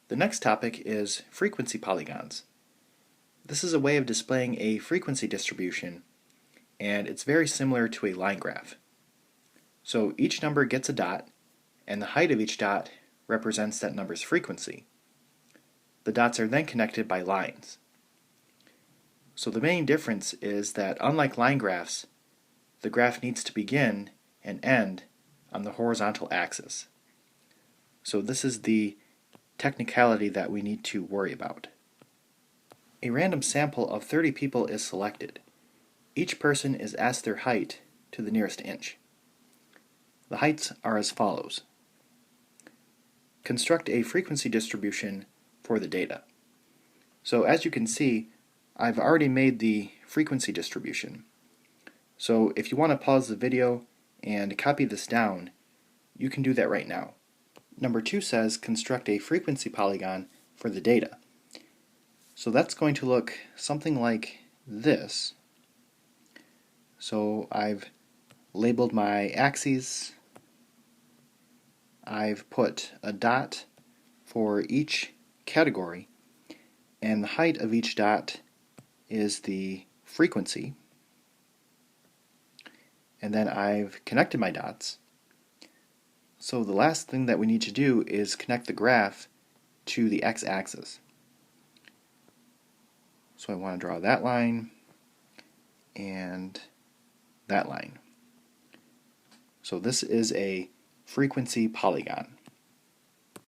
The next topic is frequency polygons. This is a way of displaying a frequency distribution, and it's very similar to a line graph. So each number gets a dot, and the height of each dot represents that number's frequency. The dots are then connected by lines. So the main difference is that unlike line graphs, the graph needs to begin and end on the horizontal axis. So this is the technicality that we need to worry about. A random sample of 30 people is selected. Each person is asked their height to the nearest inch. The heights are as follows. Construct a frequency distribution for the data. So as you can see, I've already made the frequency distribution. So if you want to pause the video and copy this down, you can do that right now. Number 2 says construct a frequency polygon for the data. So that's going to look something like this. So I've labeled my axes. I've put a dot for each category, and the height of each dot is the frequency. And then I've connected my dots. So the last thing that we need to do is connect the graph to the x-axis. So I want to draw that line and that line. So this is a frequency polygon.